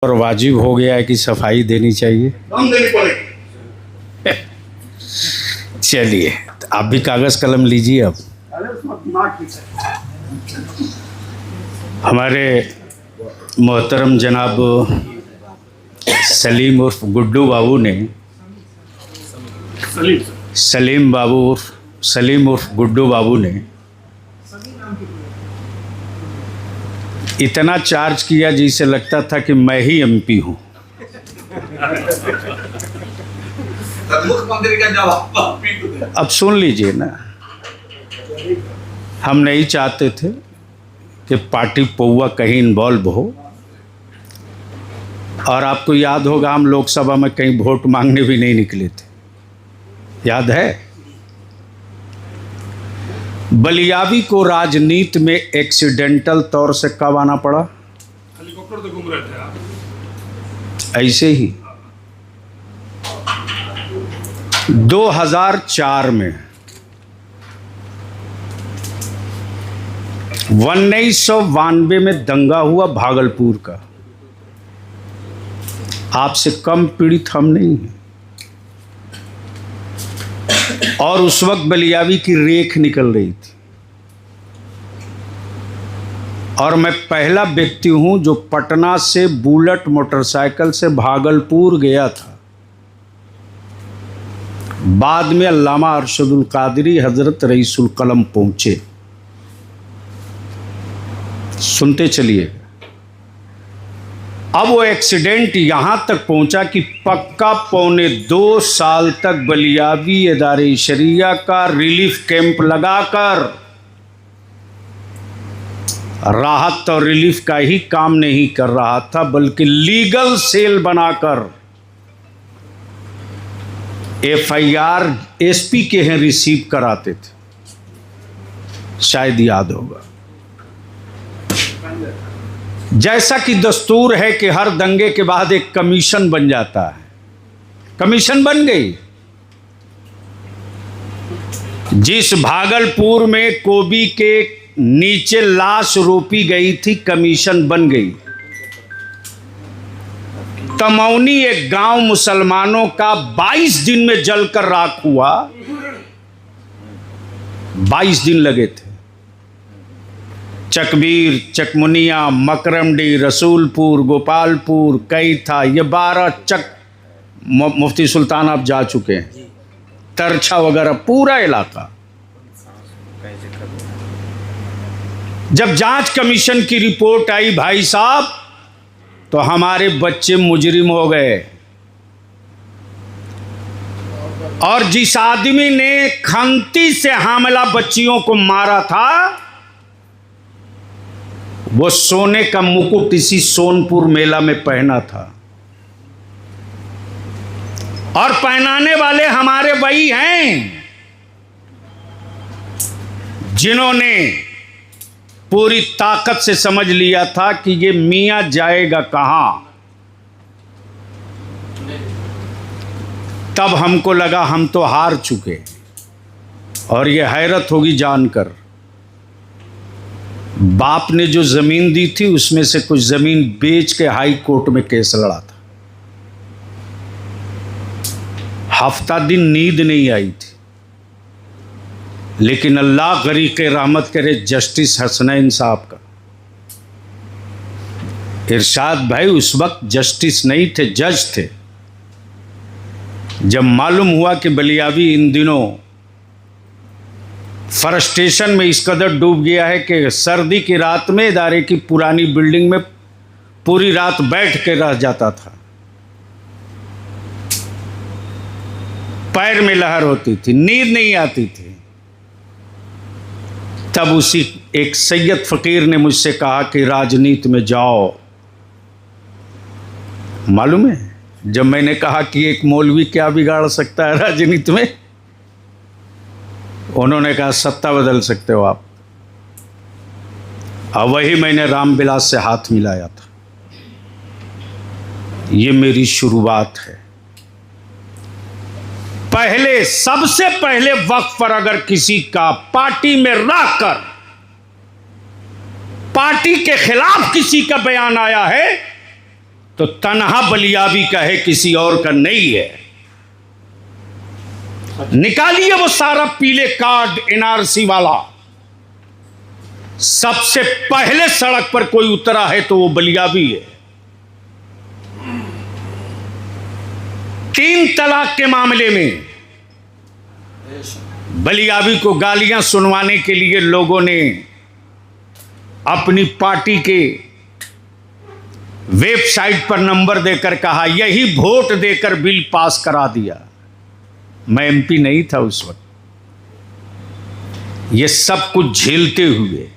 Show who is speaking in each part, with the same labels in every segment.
Speaker 1: और वाजिब हो गया है कि सफाई देनी चाहिए।
Speaker 2: देनी पड़ेगी।
Speaker 1: चलिए तो आप भी कागज कलम लीजिए। अब
Speaker 2: अरे उसमें दिमाग की है।
Speaker 1: हमारे मोहतरम जनाब सलीम उर्फ गुड्डू बाबू ने सलीम उर्फ गुड्डू बाबू ने इतना चार्ज किया जिसे लगता था कि मैं ही एमपी हूँ।
Speaker 2: मुख्यमंत्री का जवाब
Speaker 1: अब सुन लीजिए ना, हम नहीं चाहते थे कि पार्टी पौवा कहीं इन्वॉल्व हो। और आपको याद होगा हम लोकसभा में कहीं वोट मांगने भी नहीं निकले थे, याद है? बलियावी को राजनीति में एक्सीडेंटल तौर से कब आना पड़ा?
Speaker 2: हेलीकॉप्टर से घूम रहे थे आप।
Speaker 1: ऐसे ही 2004 में 1992 में दंगा हुआ भागलपुर का। आपसे कम पीड़ित हम नहीं हैं। और उस वक्त बलियावी की रेख निकल रही थी। और मैं पहला व्यक्ति हूं जो पटना से बुलेट मोटरसाइकिल से भागलपुर गया था। बाद में अल्लामा अरशदुल कादरी हजरत रईसुल कलम पहुंचे। सुनते चलिए। अब वो एक्सीडेंट यहां तक पहुंचा कि पक्का 2.25 साल तक बलियावी इदारे शरिया का रिलीफ कैंप लगाकर राहत और रिलीफ का ही काम नहीं कर रहा था, बल्कि लीगल सेल बनाकर एफआईआर एसपी के हैं रिसीव कराते थे। शायद याद होगा। जैसा कि दस्तूर है कि हर दंगे के बाद एक कमीशन बन जाता है। कमीशन बन गई। जिस भागलपुर में कोबी के नीचे लाश रोपी गई थी, कमीशन बन गई। तमौनी एक गांव मुसलमानों का 22 दिन में जलकर राख हुआ। 22 दिन लगे थे। चकबीर, चकमुनिया, मकरमडी, रसूलपुर, गोपालपुर, कैथा, ये 12 मुफ्ती सुल्तान आप जा चुके हैं, तरछा वगैरह पूरा इलाका। जब जांच कमीशन की रिपोर्ट आई भाई साहब, तो हमारे बच्चे मुजरिम हो गए। और जिस आदमी ने खंती से हामिला बच्चियों को मारा था, वो सोने का मुकुट इसी सोनपुर मेला में पहना था। और पहनाने वाले हमारे वही हैं जिन्होंने पूरी ताकत से समझ लिया था कि ये मियां जाएगा कहां। तब हमको लगा हम तो हार चुके। और ये हैरत होगी जानकर, बाप ने जो जमीन दी थी उसमें से कुछ जमीन बेच के हाई कोर्ट में केस लड़ा था। हफ्ता दिन नींद नहीं आई थी। लेकिन अल्लाह गरीक़ रहमत करे जस्टिस हसनैन साहब का। इरशाद भाई उस वक्त जस्टिस नहीं थे, जज थे। जब मालूम हुआ कि बलियावी इन दिनों फ्रस्ट्रेशन में इस कदर डूब गया है कि सर्दी की रात में इदारे की पुरानी बिल्डिंग में पूरी रात बैठ के रह जाता था। पैर में लहर होती थी, नींद नहीं आती थी। तब उसी एक सैयद फकीर ने मुझसे कहा कि राजनीति में जाओ। मालूम है, जब मैंने कहा कि एक मौलवी क्या बिगाड़ सकता है राजनीति में, उन्होंने कहा सत्ता बदल सकते हो आप। और वही मैंने रामविलास से हाथ मिलाया था। ये मेरी शुरुआत है। पहले, सबसे पहले वक्त पर अगर किसी का पार्टी में रहकर पार्टी के खिलाफ किसी का बयान आया है तो तन्हा बलियाबी कहे किसी और का नहीं है। निकालिए वो सारा पीले कार्ड एनआरसी वाला। सबसे पहले सड़क पर कोई उतरा है तो वो बलियाबी है। 3 तलाक के मामले में बलियाबी को गालियां सुनवाने के लिए लोगों ने अपनी पार्टी के वेबसाइट पर नंबर देकर कहा, यही वोट देकर बिल पास करा दिया। मैं एमपी नहीं था उस वक्त। ये सब कुछ झेलते हुए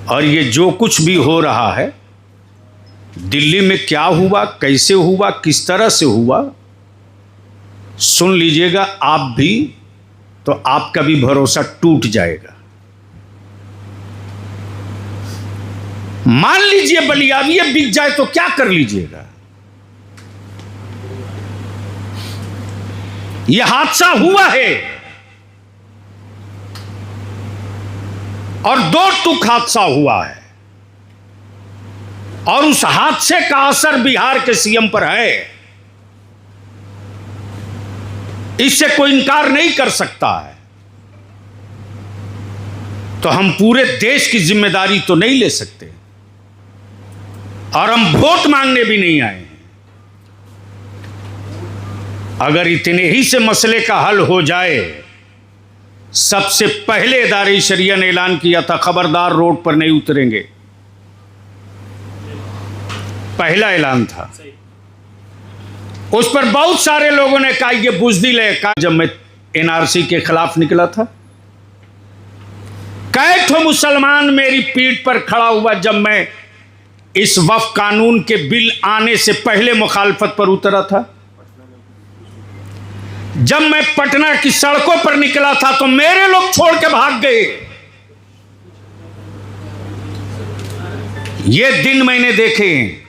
Speaker 1: और ये जो कुछ भी हो रहा है, दिल्ली में क्या हुआ, कैसे हुआ, किस तरह से हुआ, सुन लीजिएगा आप भी, तो आपका भी भरोसा टूट जाएगा। मान लीजिए बलियाबी बिक जाए तो क्या कर लीजिएगा? यह हादसा हुआ है और 2 टुक हादसा हुआ है और उस हादसे का असर बिहार के सीएम पर है। इससे कोई इनकार नहीं कर सकता है। तो हम पूरे देश की जिम्मेदारी तो नहीं ले सकते और हम वोट मांगने भी नहीं आए हैं। अगर इतने ही से मसले का हल हो जाए, सबसे पहले इदारे शरिया ने ऐलान किया था, खबरदार रोड पर नहीं उतरेंगे। पहला ऐलान था। उस पर बहुत सारे लोगों ने कहा यह बुज़दिल है। जब मैं एनआरसी के खिलाफ निकला था, कई ठो मुसलमान मेरी पीठ पर खड़ा हुआ जब मैं इस वक्फ कानून के बिल आने से पहले मुखालफत पर उतरा था। जब मैं पटना की सड़कों पर निकला था तो मेरे लोग छोड़ के भाग गए। ये दिन मैंने देखे हैं,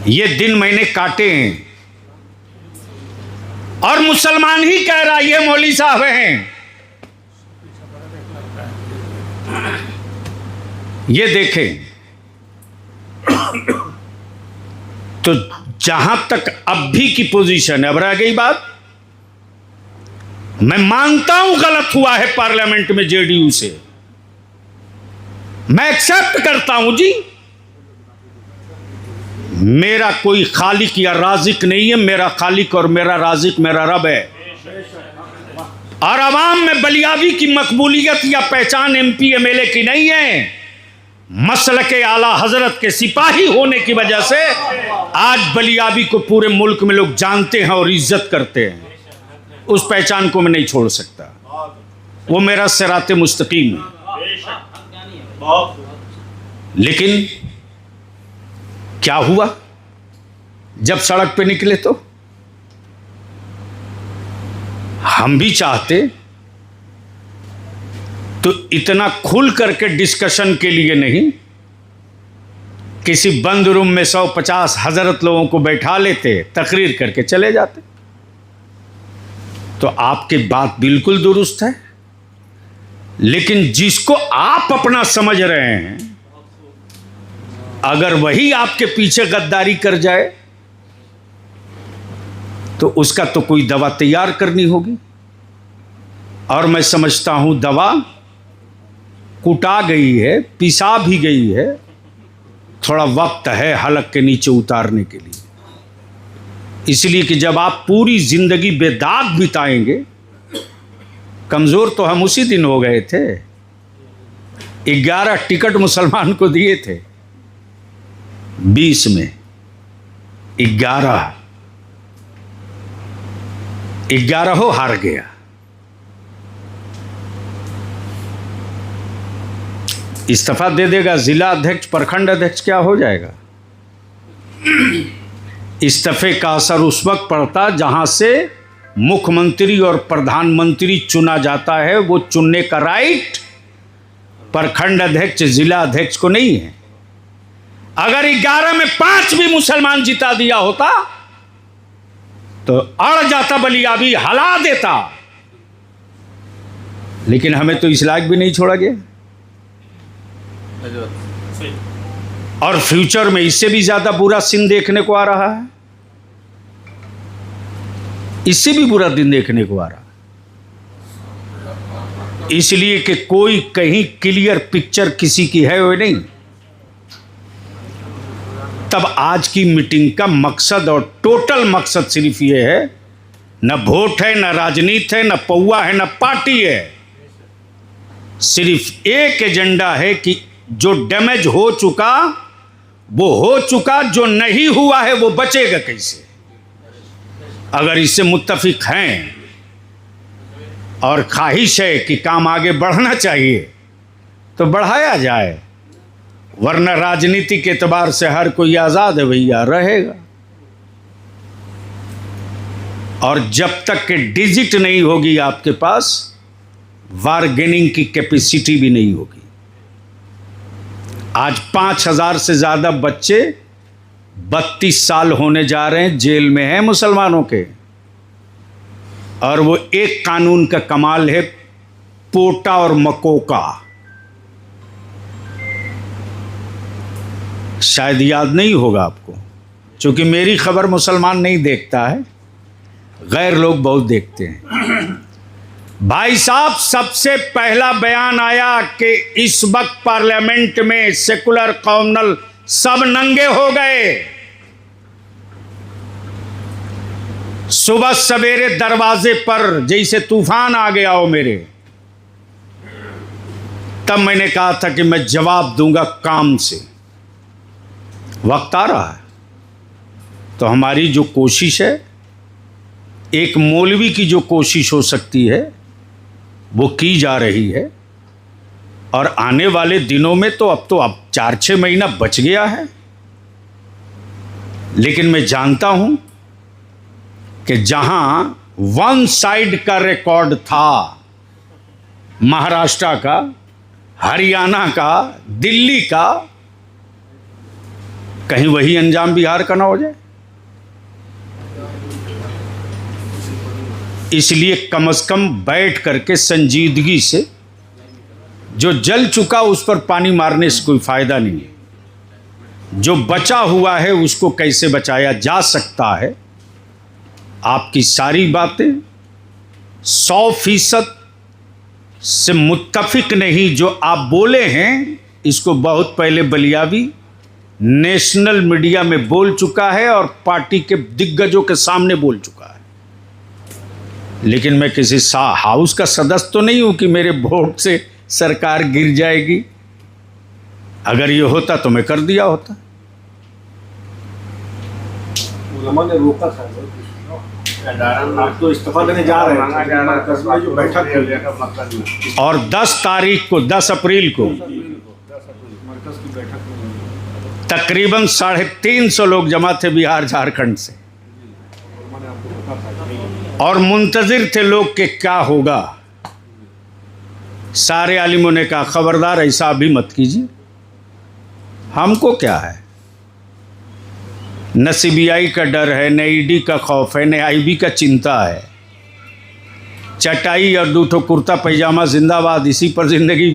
Speaker 1: ये दिन मैंने काटे हैं और मुसलमान ही कह रहा ये मौलवी साहब हैं। ये देखें। तो जहां तक अब भी की पोजीशन है, अब रह गई बात, मैं मानता हूं गलत हुआ है पार्लियामेंट में जेडीयू से, मैं एक्सेप्ट करता हूं जी। मेरा कोई खालिक या राजिक नहीं है, मेरा खालिक और मेरा राजिक मेरा रब है। और अवाम में बलियाबी की मकबूलियत या पहचान एमपी एमएलए की नहीं है, मसलक आला हजरत के सिपाही होने की वजह से आज बलियाबी को पूरे मुल्क में लोग जानते हैं और इज्जत करते हैं। उस पहचान को मैं नहीं छोड़ सकता, वो मेरा सिराते मुस्तकीम है। लेकिन क्या हुआ जब सड़क पे निकले? तो हम भी चाहते तो इतना खुल करके डिस्कशन के लिए नहीं, किसी बंद रूम में 150 हज़रत लोगों को बैठा लेते, तकरीर करके चले जाते। तो आपकी बात बिल्कुल दुरुस्त है, लेकिन जिसको आप अपना समझ रहे हैं, अगर वही आपके पीछे गद्दारी कर जाए तो उसका तो कोई दवा तैयार करनी होगी। और मैं समझता हूं दवा कुटा गई है, पिसा भी गई है, थोड़ा वक्त है हलक के नीचे उतारने के लिए। इसलिए कि जब आप पूरी जिंदगी बेदाग बिताएंगे, कमजोर तो हम उसी दिन हो गए थे। 11 टिकट मुसलमान को दिए थे, 20 में 11 हो हार गया। इस्तीफा दे देगा जिला अध्यक्ष, प्रखंड अध्यक्ष, क्या हो जाएगा? इस्तीफे का असर उस वक्त पड़ता जहां से मुख्यमंत्री और प्रधानमंत्री चुना जाता है। वो चुनने का राइट प्रखंड अध्यक्ष, जिला अध्यक्ष को नहीं है। अगर 11 में 5 भी मुसलमान जिता दिया होता तो अड़ जाता, बलियाबी हला देता। लेकिन हमें तो इस लायक भी नहीं छोड़ा गया। और फ्यूचर में इससे भी ज़्यादा बुरा सीन देखने को आ रहा है, इससे भी बुरा दिन देखने को आ रहा है। इसलिए कि कोई कहीं क्लियर पिक्चर किसी की है वो नहीं। तब आज की मीटिंग का मकसद और टोटल मकसद सिर्फ ये है, न वोट है, न राजनीति है, न पौवा है, न पार्टी है। सिर्फ एक एजेंडा है कि जो डैमेज हो चुका वो हो चुका, जो नहीं हुआ है वो बचेगा कैसे। अगर इससे मुत्तफिक हैं और ख्वाहिश है कि काम आगे बढ़ना चाहिए तो बढ़ाया जाए, वरना राजनीति के एतबार से हर कोई आज़ाद है भैया, रहेगा। और जब तक कि डिजिट नहीं होगी आपके पास, बार्गेनिंग की कैपेसिटी भी नहीं होगी। आज 5000 से ज़्यादा बच्चे 32 साल होने जा रहे हैं जेल में हैं मुसलमानों के, और वो एक कानून का कमाल है, पोटा और मकोका। शायद याद नहीं होगा आपको, क्योंकि मेरी खबर मुसलमान नहीं देखता है, गैर लोग बहुत देखते हैं। भाई साहब, सबसे पहला बयान आया कि इस वक्त पार्लियामेंट में सेकुलर कॉमनल सब नंगे हो गए। सुबह सवेरे दरवाजे पर जैसे तूफान आ गया हो मेरे, तब मैंने कहा था कि मैं जवाब दूंगा काम से। वक्त आ रहा है तो हमारी जो कोशिश है, एक मौलवी की जो कोशिश हो सकती है वो की जा रही है। और आने वाले दिनों में तो अब 4-6 महीना बच गया है, लेकिन मैं जानता हूं कि जहां वन साइड का रिकॉर्ड था, महाराष्ट्र का, हरियाणा का, दिल्ली का, कहीं वही अंजाम बिहार का ना हो जाए। इसलिए कम से कम बैठ करके संजीदगी से, जो जल चुका उस पर पानी मारने से कोई फायदा नहीं है। जो बचा हुआ है उसको कैसे बचाया जा सकता है, आपकी सारी बातें 100% से मुत्तफिक नहीं। जो आप बोले हैं इसको बहुत पहले बलियावी नेशनल मीडिया में बोल चुका है और पार्टी के दिग्गजों के सामने बोल चुका है। लेकिन मैं किसी हाउस का सदस्य तो नहीं हूं कि मेरे वोट से सरकार गिर जाएगी। अगर ये होता तो मैं कर दिया होता।
Speaker 3: ने रोका था, आप तो इस्तीफा देने जा रहे हैं, जो बैठक
Speaker 1: और 10 तारीख को, 10 अप्रैल को तकरीबन 350 लोग जमा थे बिहार झारखंड से, और मुंतजिर थे लोग कि क्या होगा। सारे आलिमों ने कहा खबरदार ऐसा अभी मत कीजिए, हमको क्या है, न CBI का डर है, न ED का खौफ है, न IB का चिंता है। चटाई और 2 ठो कुर्ता पैजामा जिंदाबाद, इसी पर जिंदगी